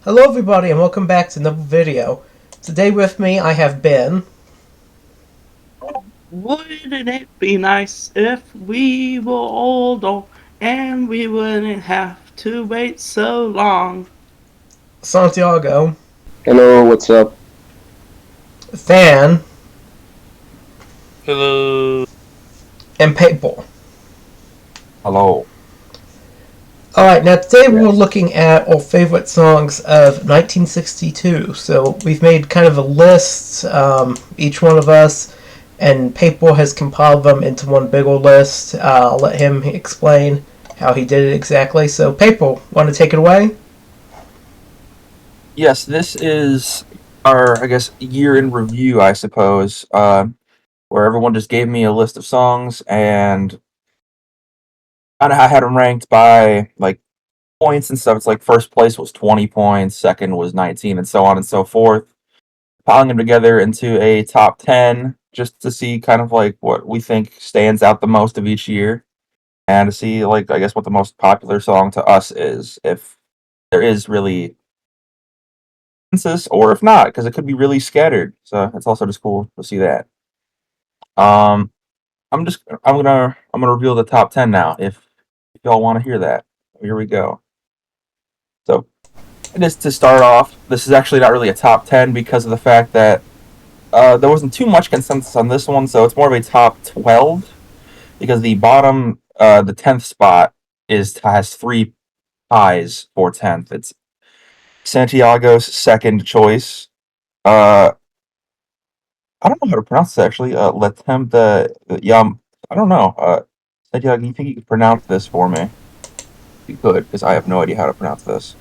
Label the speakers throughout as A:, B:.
A: Hello everybody and welcome back to another video. Today with me I have Ben.
B: Wouldn't it be nice if we were older and we wouldn't have to wait so long?
A: Santiago,
C: Hello, what's up?
A: Fan,
D: Hello.
A: and Paper.
D: Hello.
A: Alright, now today we're
C: Yes.
A: looking at our favorite songs of 1962. So we've made kind of a list, each one of us, and Paper has compiled them into one bigger list. I'll let him explain how he did it exactly. So Paper, want to take it away?
D: Yes, this is our, I guess, year in review, I suppose, where everyone just gave me a list of songs and kind of I had them ranked by like points and stuff. It's like first place was 20 points, second was 19, and so on and so forth. Piling them together into a top 10 just to see kind of like what we think stands out the most of each year and to see, like, I guess what the most popular song to us is, if there is really consensus, or if not, because it could be really scattered. So it's also just cool to see that. Um, I'm gonna reveal the top 10 now. If y'all want to hear that, here we go. So just to start off, this is actually not really a top 10 because of the fact that there wasn't too much consensus on this one. So it's more of a top 12 because the bottom, the 10th spot has three ties for 10th. It's Santiago's second choice. Uh, I don't know how to pronounce this actually. Latem the Yam. I don't know. Santiago, you think you could pronounce this for me? You could, because I have no idea how to pronounce this.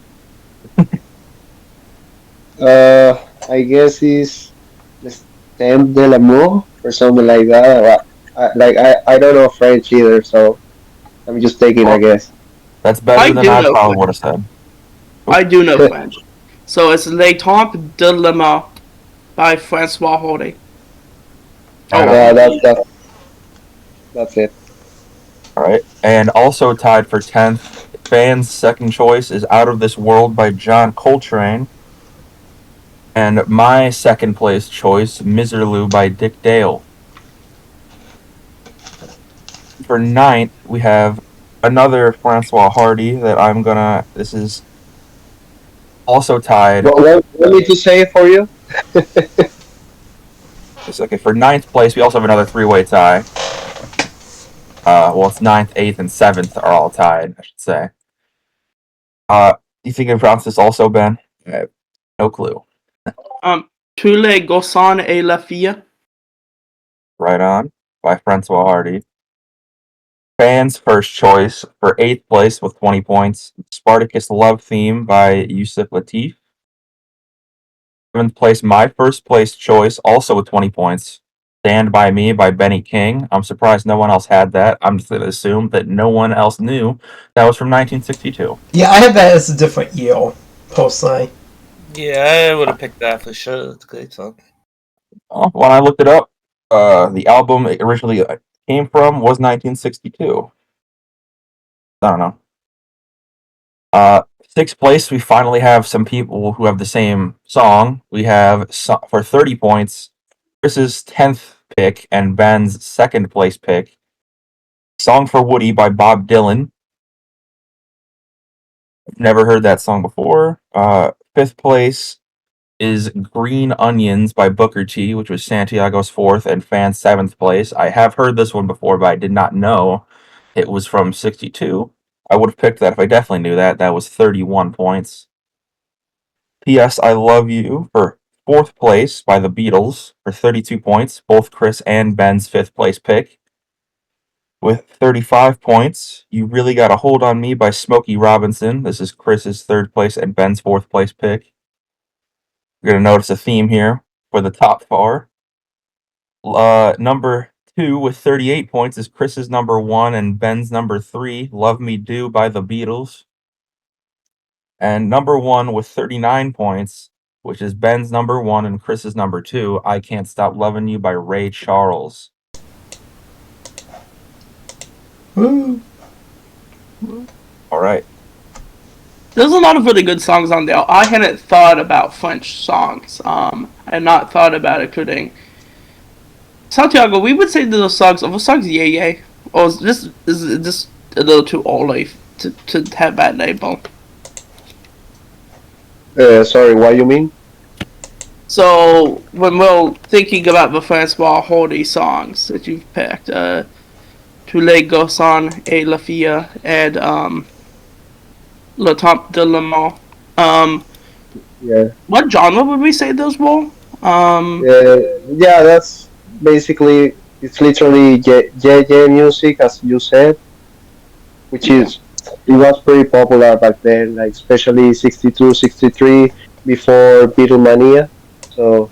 C: I guess it's the stem de l'amour or something like that. I don't know French either, so I'm just taking a
D: Well,
C: guess.
D: that's
B: I
D: better than
B: do
D: I
B: know
D: probably would
B: French.
D: have said.
B: I
D: Oop.
B: do know French. So it's Les Temps de l'amour by Francois Hardy.
D: Right
B: Oh,
D: on.
C: Yeah,
B: yeah.
C: that's it.
D: All right. And also tied for 10th, fans' second choice is Out of This World by John Coltrane. And my second place choice, Miserlou by Dick Dale. For ninth, we have another Francois Hardy that I'm gonna. This is also tied.
C: What want me to say it for you?
D: Okay, for ninth place, we also have another three-way tie. Well, it's ninth, eighth, and seventh are all tied, I should say. You think I can pronounce this also, Ben? I have no clue.
B: Tous les garçons et la fille.
D: Right on, by Francois Hardy. Fans' first choice for eighth place with 20 points. Spartacus Love Theme by Yusuf Lateef. Seventh place, my first place choice, also with 20 points. Stand By Me by Benny King. I'm surprised no one else had that. I'm just going to assume that no one else knew that was from 1962.
A: Yeah, I have that as a different year, personally.
D: Yeah,
E: I would have picked that for sure. It's a great song.
D: when I looked it up, the album it originally came from was 1962. I don't know. Sixth place, we finally have some people who have the same song. We have for 30 points, Chris's 10th pick and Ben's second place pick. Song for Woody by Bob Dylan. Never heard that song before. Fifth place is Green Onions by Booker T, which was Santiago's fourth and Fan's seventh place. I have heard this one before, but I did not know it was from 62. I would have picked that if I definitely knew that. That was 31 points. P.S. I Love You for fourth place by the Beatles for 32 points, both Chris and Ben's fifth place pick. With 35 points, You Really Got a Hold on Me by Smokey Robinson. This is Chris's third place and Ben's fourth place pick. You're going to notice a theme here for the top four. Number two with 38 points is Chris's number one and Ben's number three, Love Me Do by the Beatles. And number one with 39 points, which is Ben's number one and Chris's number two, I Can't Stop Loving You by Ray Charles.
A: Woo!
D: All right.
B: There's a lot of really good songs on there. I hadn't thought about French songs. I had not thought about including Santiago. We would say those songs. Are the songs Yay Yay? Or is this a little too early to have that label?
C: Sorry, what you mean?
B: So when we're thinking about the Francois Hardy songs that you've picked, Tous les garçons et la fille, and Le Temps de l'amour.
C: Yeah.
B: What genre would we say those were?
C: Yeah, that's basically, it's literally JJ music, as you said, which
B: Yeah.
C: is, it was pretty popular back then, like especially 62, 63, before Beatlemania. So,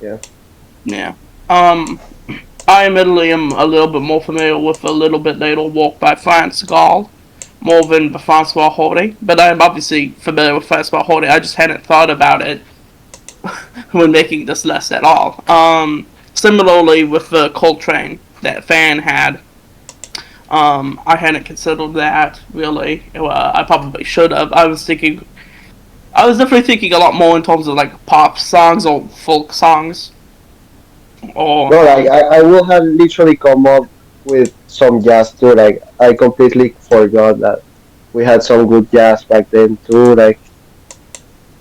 C: yeah.
B: Yeah. I admittedly am a little bit more familiar with a little bit later work by France Gall, more than the Francois Hardy, but I am obviously familiar with Francois Hardy. I just hadn't thought about it when making this list at all. Similarly with the Coltrane that Fan had, I hadn't considered that really. I probably should have. I was definitely thinking a lot more in terms of like pop songs or folk songs, or
C: No, like I will have literally come up with some jazz too. Like I completely forgot that we had some good jazz back then too. Like,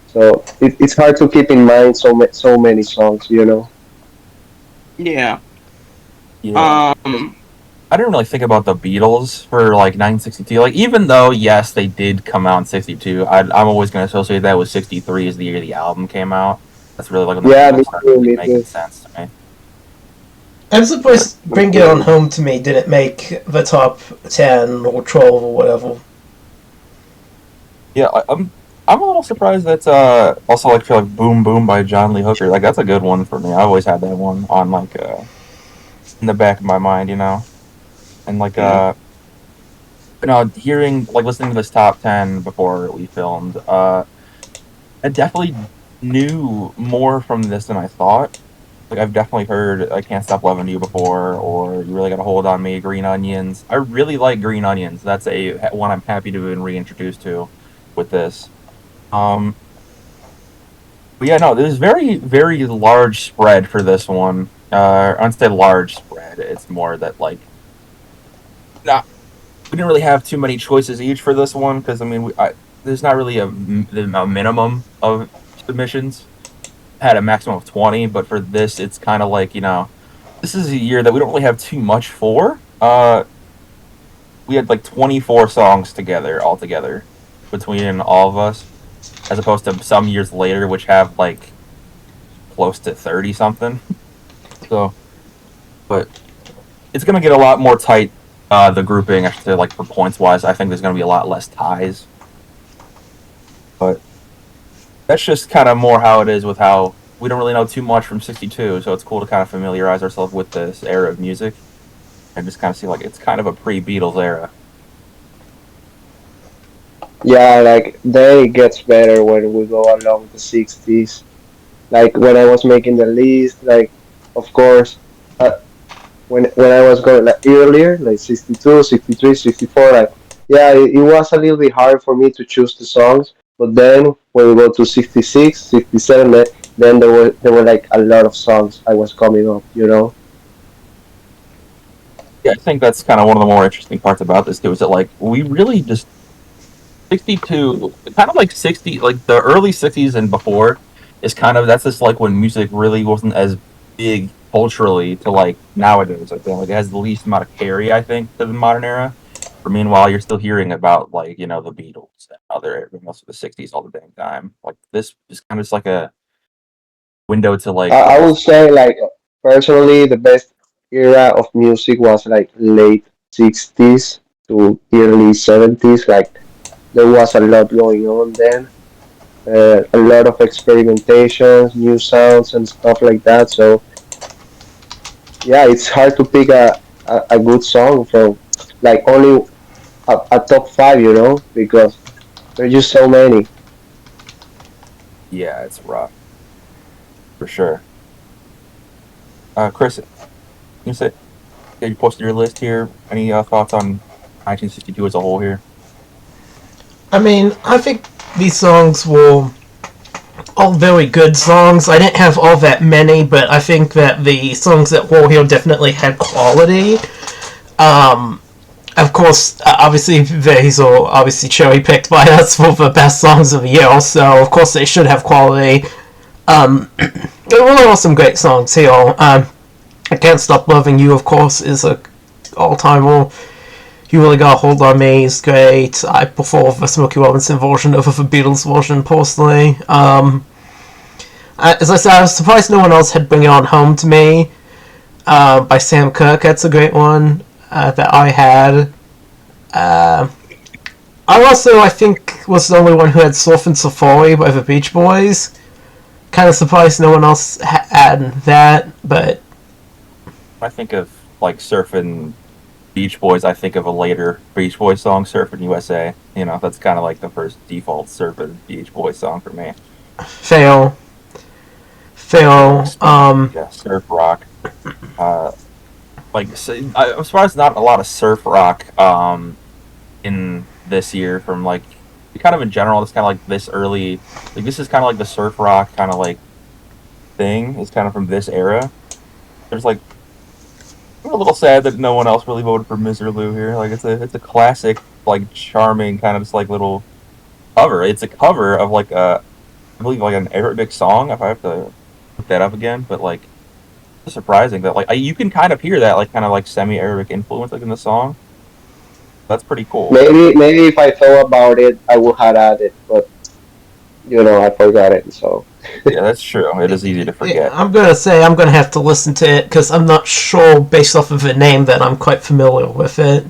C: so it's hard to keep in mind so many songs, you know.
B: yeah.
D: Yeah. I didn't really think about the Beatles for like 1962. Like, even though yes, they did come out in '62, I'm always going to associate that with '63 as the year the album came out. That's really like when the
C: Yeah, me
D: Beatles started
C: too,
D: really
C: me
D: making
C: too.
D: sense to me.
A: I'm surprised Bring It On Home to Me didn't make the top 10 or 12 or whatever.
D: Yeah, I'm a little surprised that also like feel like Boom Boom by John Lee Hooker. Like that's a good one for me. I always had that one on like in the back of my mind, you know. And like hearing like listening to this top 10 before we filmed, I definitely knew more from this than I thought. Like I've definitely heard "I Can't Stop Loving You" before, or "You Really Got a Hold on Me," Green Onions. I really like Green Onions. That's a one I'm happy to have been reintroduced to with this. Um, but yeah, no, there's very large spread for this one. I don't say large spread. It's more that like not we didn't really have too many choices each for this one because I mean there's not really a minimum of submissions. Had a maximum of 20, but for this, it's kind of like this is a year that we don't really have too much for. We had like 24 songs altogether between all of us, as opposed to some years later, which have like close to 30 something. So, but it's gonna get a lot more tight. The grouping, I should say, like for points wise, I think there's gonna be a lot less ties. But that's just kind of more how it is with how we don't really know too much from '62, so it's cool to kind of familiarize ourselves with this era of music and just kind of see like it's kind of a pre-Beatles era.
C: Yeah, like then it gets better when we go along the 60s. Like when I was making the list, like of course, uh, when I was going like earlier, like 62, 63, 64, like yeah, it was a little bit hard for me to choose the songs. But then when we go to 66, 67, then there were like a lot of songs I was coming up, you know.
D: Yeah, I think that's kind of one of the more interesting parts about this too, is that like we really just 62, kind of like 60, like the early '60s and before is kind of that's just like when music really wasn't as big culturally to like nowadays. I feel like it has the least amount of carry, I think, to the modern era. But meanwhile, you're still hearing about like the Beatles and other most of the '60s all the damn time. Like this is kind of just like a window to like the
C: I
D: whole.
C: would say like personally the best era of music was like late 60s to early 70s. Like there was a lot going on then, a lot of experimentations, new sounds and stuff like that. So yeah, it's hard to pick a good song from like only a top five, you know, because there's just so many.
D: Yeah, it's rough for sure. Chris, you say you posted your list here. Any thoughts on 1962 as a whole here?
A: I mean, I think these songs were all very good songs. I didn't have all that many, but I think that the songs that were here definitely had quality. Of course, obviously, these are obviously cherry-picked by us for the best songs of the year, so of course they should have quality. There really are some great songs here. I Can't Stop Loving You, of course, is a all-timer. You Really Got a Hold on Me is great. I prefer the Smokey Robinson version over the Beatles version, personally. As I said, I was surprised no one else had Bring It On Home to Me by Sam Cooke. That's a great one that I had. I also, I think, was the only one who had Surfin' Safari by the Beach Boys. Kind of surprised no one else had that, but...
D: I think of, like, Surfin' Beach Boys, I think of a later Beach Boys song, Surfin' USA. You know, that's kind of like the first default Surfin' Beach Boys song for me.
A: Fail.
D: Yeah, surf rock. I'm surprised not a lot of surf rock in this year from, like, kind of in general. It's kind of like this early, like, this is kind of like the surf rock kind of like thing. It's kind of from this era. There's, like, I'm a little sad that no one else really voted for Miserlou here. Like, it's a classic, like, charming kind of just like little cover. It's a cover of, like, I believe, like, an Arabic song. If I have to look that up again, but, like, it's surprising that, like, you can kind of hear that, like, kind of like semi-Arabic influence, like, in the song. That's pretty cool.
C: Maybe if I thought about it, I would have added, but I forgot it. So
D: Yeah, that's true. It is easy to forget.
A: Yeah, I'm gonna have to listen to it because I'm not sure, based off of the name, that I'm quite familiar with it.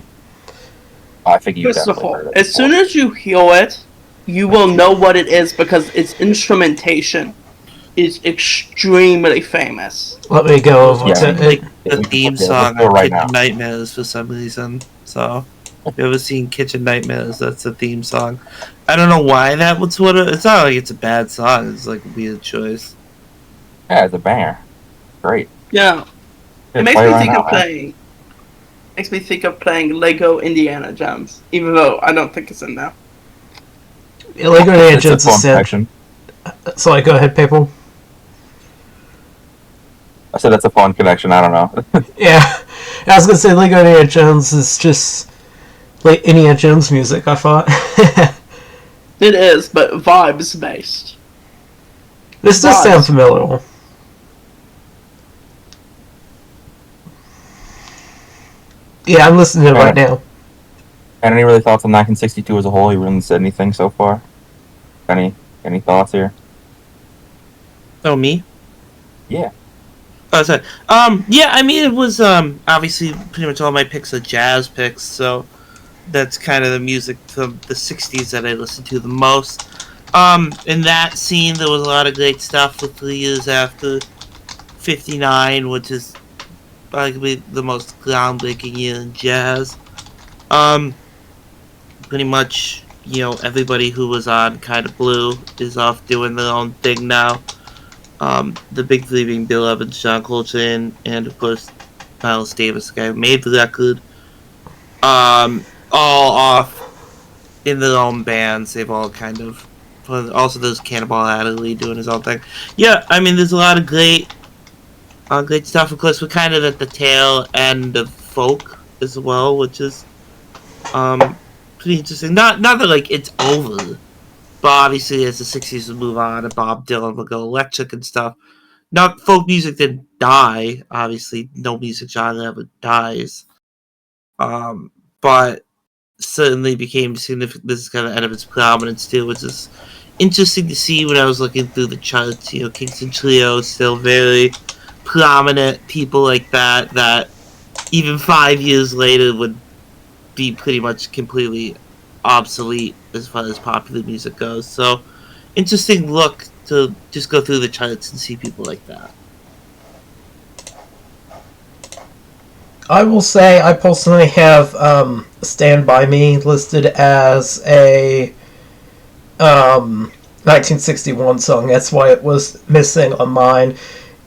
D: I think you
B: First of
D: definitely
B: all,
D: heard it
B: as soon as you hear it, you will know what it is because its instrumentation is extremely famous.
A: Let me go over
D: Yeah.
A: to
E: Like
A: it.
E: the
D: we can
E: theme
D: look it
E: song
D: up
E: on
D: right
E: Kitchen
D: now.
E: Nightmares for some reason. So, if you ever seen Kitchen Nightmares, that's the theme song. I don't know why that was what it's not like it's a bad song. It's like a weird choice.
D: Yeah, it's a banger. Great.
B: Yeah,
D: Yeah,
B: it makes
D: play
B: me
D: right
B: think
D: now,
B: of
D: man.
B: playing. Makes me think of playing Lego Indiana Jones, even though I don't think it's in there.
A: Lego Indiana
D: It's a
A: Jones
D: fun
A: is said.
D: connection.
A: Sorry, go ahead, people.
D: I said that's a fun connection. I don't know.
A: Yeah, I was gonna say Lego Indiana Jones is just like Indiana Jones music. I thought.
B: It is, but vibes based.
A: This does sound familiar. Yeah, I'm listening to it right now.
D: And any really thoughts on 1962 as a whole? You haven't said anything so far. Any thoughts here?
E: Oh, me?
D: Yeah.
E: Oh, sorry. Yeah, I mean, it was, obviously pretty much all my picks are jazz picks, so that's kind of the music from the 60s that I listened to the most. In that scene, there was a lot of great stuff with 3 years after 59, which is arguably the most groundbreaking year in jazz. Pretty much, everybody who was on Kind of Blue is off doing their own thing now. The big three being Bill Evans, John Coltrane, and of course Miles Davis, the guy who made the record. All off in their own bands. They've all kind of. Also, there's Cannonball Adderley doing his own thing. Yeah, I mean, there's a lot of great stuff. Of course, we're kind of at the tail end of folk as well, which is pretty interesting. Not that like it's over. But obviously, as the 60s would move on and Bob Dylan would go electric and stuff, not folk music didn't die. Obviously, no music genre ever dies. But certainly became significant. This is kind of the end of its prominence too, which is interesting to see when I was looking through the charts. Kingston Trio still very prominent people like that even 5 years later would be pretty much completely obsolete as far as popular music goes. So, interesting look to just go through the charts and see people like that.
A: I will say I personally have Stand By Me listed as a 1961 song. That's why it was missing on mine.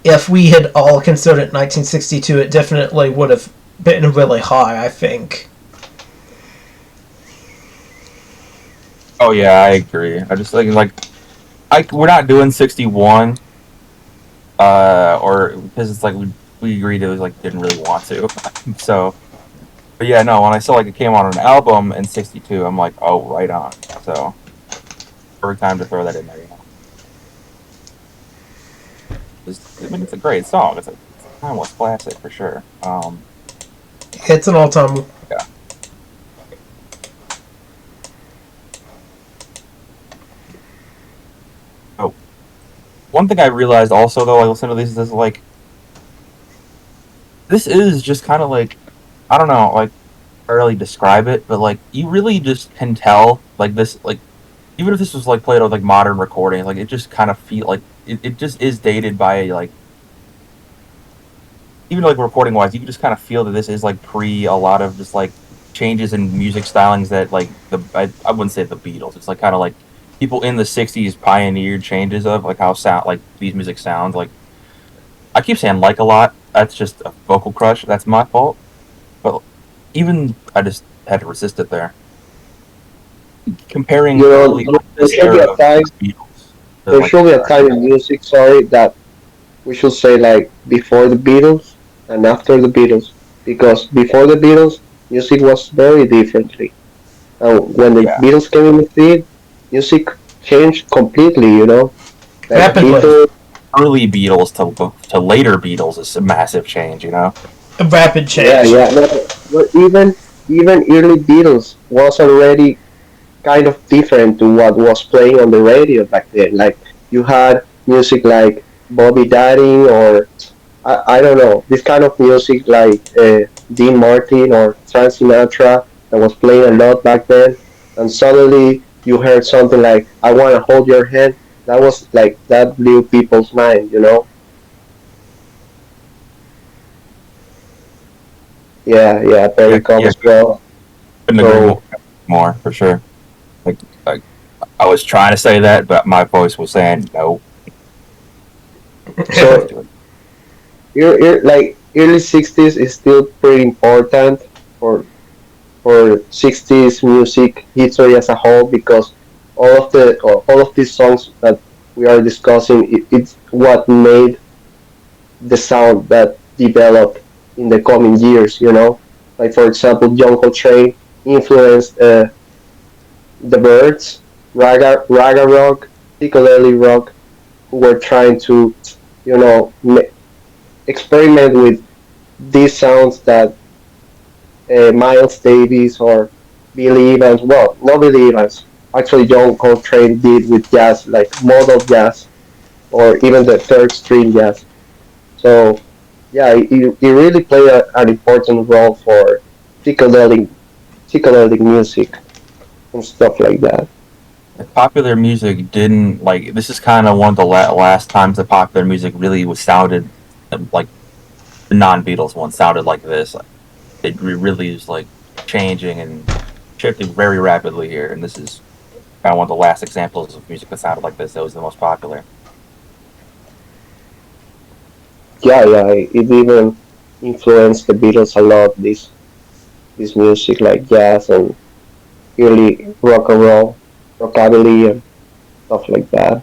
A: If we had all considered 1962, it definitely would have been really high, I think.
D: Oh yeah, I agree. I just think we're not doing 61, or because it's like we agreed it was like didn't really want to. So, but yeah, no. When I saw like it came on an album in '62, I'm like, oh, right on. So every time to throw that in there, I mean, it's a great song. It's a timeless classic for sure.
A: It's an all-time.
D: Yeah. Oh, one thing I realized also though, I listened to these is like this is just kind of like I don't know, like barely describe it, but like you really just can tell like this like even if this was like played on like modern recording, like it just kind of feel like it just is dated by like even like recording wise, you can just kind of feel that this is like pre a lot of just like changes in music stylings that like I wouldn't say the Beatles. It's like kind of like people in the '60s pioneered changes of like how sound like these music sounds. Like I keep saying like a lot. That's just a vocal crush. That's my fault. But even I just had to resist it there. Comparing
C: You know,
D: early like
C: there
D: this
C: should be
D: era
C: a
D: of
C: time.
D: the Beatles to
C: There
D: like
C: should be a time in music, sorry, that we should say like before the Beatles and after the Beatles, because before the Beatles, music was very differently, and when the
D: yeah.
C: Beatles came in the scene, music changed completely. You know, like
A: Rapidly.
C: Beatles.
D: Early Beatles to later Beatles is a massive change. You know.
A: A rapid
C: Yeah,
A: change.
C: yeah. No, but even early Beatles was already kind of different to what was playing on the radio back then. Like you had music like Bobby Darin or I don't know, this kind of music like Dean Martin or Frank Sinatra that was playing a lot back then. And suddenly you heard something like I Want to Hold Your Hand. That was like, that blew people's mind, you know? Yeah, yeah,
D: Yeah.
C: Perry Come
D: Yeah.
C: as well.
D: Couldn't agree
C: So,
D: more for sure. Like I was trying to say that, but my voice was saying no.
C: so
D: Do it.
C: like early 60s is still pretty important for for 60s music history as a whole, because all of these songs that we are discussing, it's what made the sound that developed in the coming years, you know, like for example John Coltrane influenced the Birds, raga rock, psychedelic rock, who were trying to, you know, experiment with these sounds that Miles Davis or Billy Evans. Well, not Billy Evans. Actually, John Coltrane did with jazz, like modal jazz or even the third string jazz. So, yeah, it really played an important role for psychedelic psychedelic music and stuff like that.
D: Popular music didn't like. This is kind of one of the last times that popular music really was sounded like the non-Beatles one sounded like this. Like, it really is like changing and shifting very rapidly here, and this is kind of one of the last examples of music that sounded like this. That was the most popular.
C: Yeah, yeah, it even influenced the Beatles a lot. This music like jazz and early rock and roll, rockabilly and stuff like that.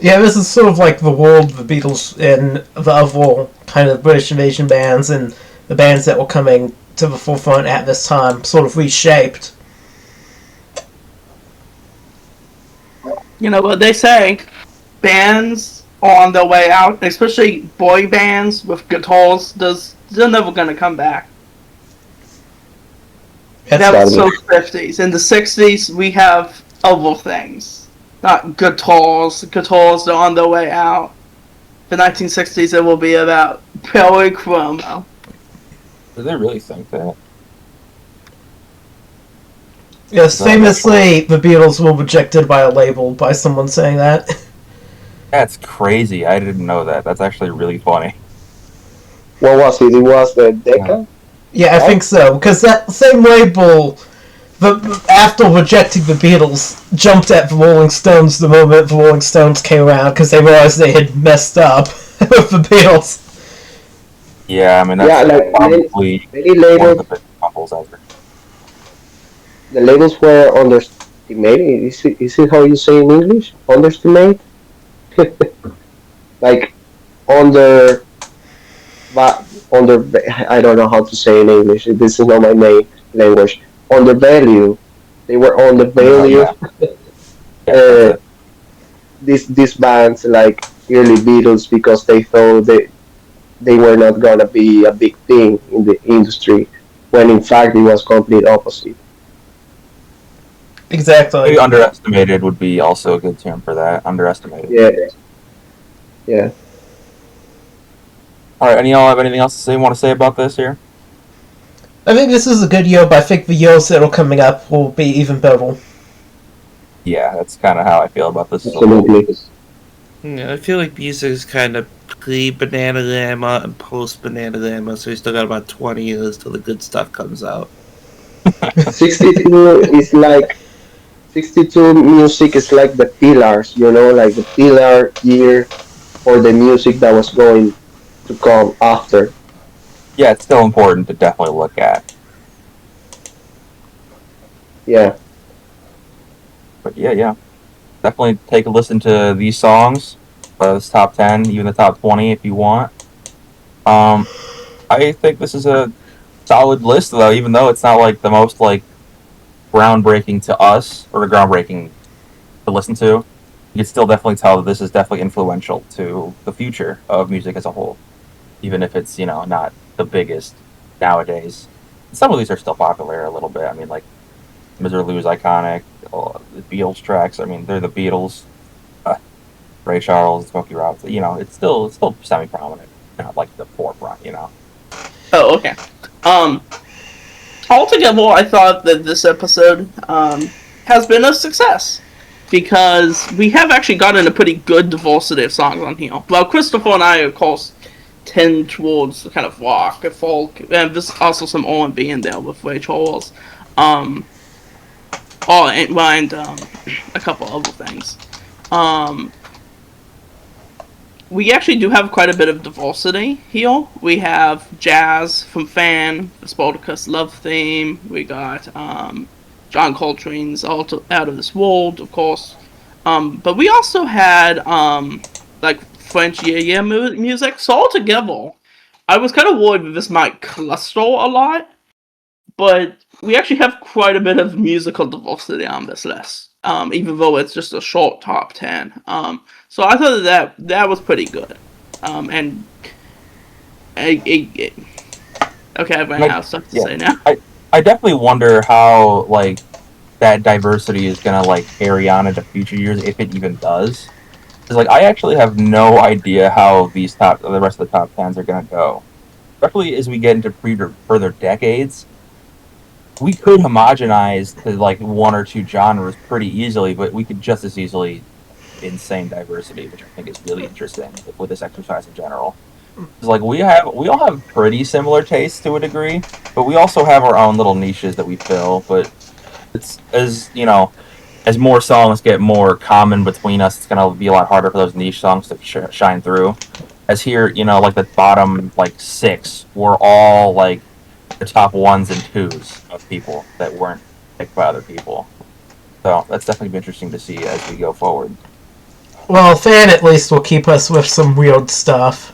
A: Yeah, this is sort of like the world the Beatles and the other kind of British invasion bands and the bands that were coming to the forefront at this time sort of reshaped.
B: You know what they say? Bands on their way out, especially boy bands with guitars, they're never gonna come back.
A: That's
B: That was
C: Sadly.
B: so 50s. In the 60s, we have other things. Not guitars. Guitars are on their way out. The 1960s, it will be about Billy Cuomo.
D: Do they really think that?
A: Yes,
D: No, that's
A: famously, the Beatles were rejected by a label by someone saying that.
D: That's crazy. I didn't know that. That's actually really funny.
C: What was it? It was the
D: Yeah.
C: Decca,
A: Yeah, I think
C: right?
A: so, because that same label, after rejecting the Beatles, jumped at the Rolling Stones the moment the Rolling Stones came around because they realized they had messed up with the Beatles.
D: Yeah, I mean
C: Yeah,
D: that's
C: like
D: probably
C: many
D: one of
C: labels,
D: the best couples ever.
C: the labels were underestimated. Is it how you say in English? Underestimate? Like under, but under. I don't know how to say in English. This is not my main language. Undervalue. They were undervalue.
D: Yeah, yeah, that's
C: Uh,
D: it.
C: these bands like early Beatles because they thought they were not gonna be a big thing in the industry, when in fact it was complete opposite.
A: Exactly.
D: Maybe underestimated would be also a good term for that. Underestimated.
C: Yeah, yeah.
D: All right. Any y'all have anything else to say? Want to say about this here?
A: I think this is a good year, but I think the years that are coming up will be even better.
D: Yeah, that's kind of how I feel about this as a whole.
C: Absolutely.
E: Yeah, I feel like music is kind of pre-Bananarama and post-Bananarama, so we still got about 20 years till the good stuff comes out.
C: 62 is like 62 music is like the pillars, like the pillar year for the music that was going to come after.
D: Yeah, it's still important to definitely look at.
C: Yeah.
D: But yeah, definitely take a listen to these songs. This top 10, even the top 20 if you want. I think this is a solid list though, even though it's not like the most like groundbreaking to us or groundbreaking to listen to. You can still definitely tell that this is definitely influential to the future of music as a whole, even if it's not the biggest nowadays. Some of these are still popular a little bit. I mean, like Misery Lou's iconic, the Beatles tracks. I mean, they're the Beatles. Ray Charles, Smokey Robinson. It's still semi prominent, not like the forefront.
B: Oh, okay. Altogether, I thought that this episode has been a success because we have actually gotten a pretty good diversity of songs on here. Well, Christopher and I, of course, tend towards the kind of rock and folk, and there's also some R&B in there with Ray Charles. And a couple other things. We actually do have quite a bit of diversity here. We have jazz from Fan, the Spartacus Love theme. We got John Coltrane's Out of This World, of course. But we also had like French yeah music. So altogether, I was kind of worried that this might cluster a lot, but we actually have quite a bit of musical diversity on this list, even though it's just a short top 10. So I thought that was pretty good. And okay, I've run out of stuff to say now.
D: I definitely wonder how like that diversity is gonna like carry on into future years if it even does. Because like I actually have no idea how the rest of the top tens are gonna go, especially as we get into further decades. We could homogenize to like one or two genres pretty easily, but we could just as easily insane diversity, which I think is really interesting with this exercise in general. It's like we all have pretty similar tastes to a degree, but we also have our own little niches that we fill. But it's as more songs get more common between us, it's gonna be a lot harder for those niche songs to shine through. As here, like the bottom like six were all like the top ones and twos of people that weren't picked by other people. So that's definitely interesting to see as we go forward.
A: Well, Fan at least will keep us with some weird stuff.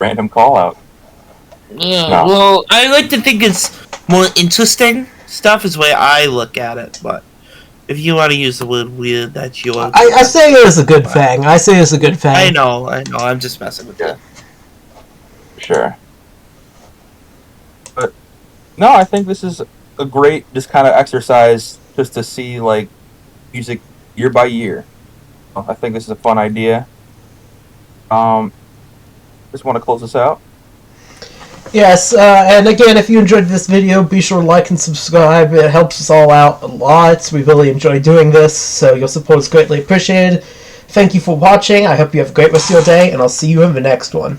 D: Random call out.
E: Yeah,
D: No.
E: well, I like to think it's more interesting stuff is the way I look at it, but if you want to use the word weird, that's yours.
A: I say it as a good thing. I say it's a good thing.
E: I know, I'm just messing with you.
D: Sure. But no, I think this is a great just kind of exercise just to see like music year by year. I think this is a fun idea. Just want to close this out.
A: Yes, and again, if you enjoyed this video, be sure to like and subscribe. It helps us all out a lot. We really enjoy doing this, so your support is greatly appreciated. Thank you for watching. I hope you have a great rest of your day, and I'll see you in the next one.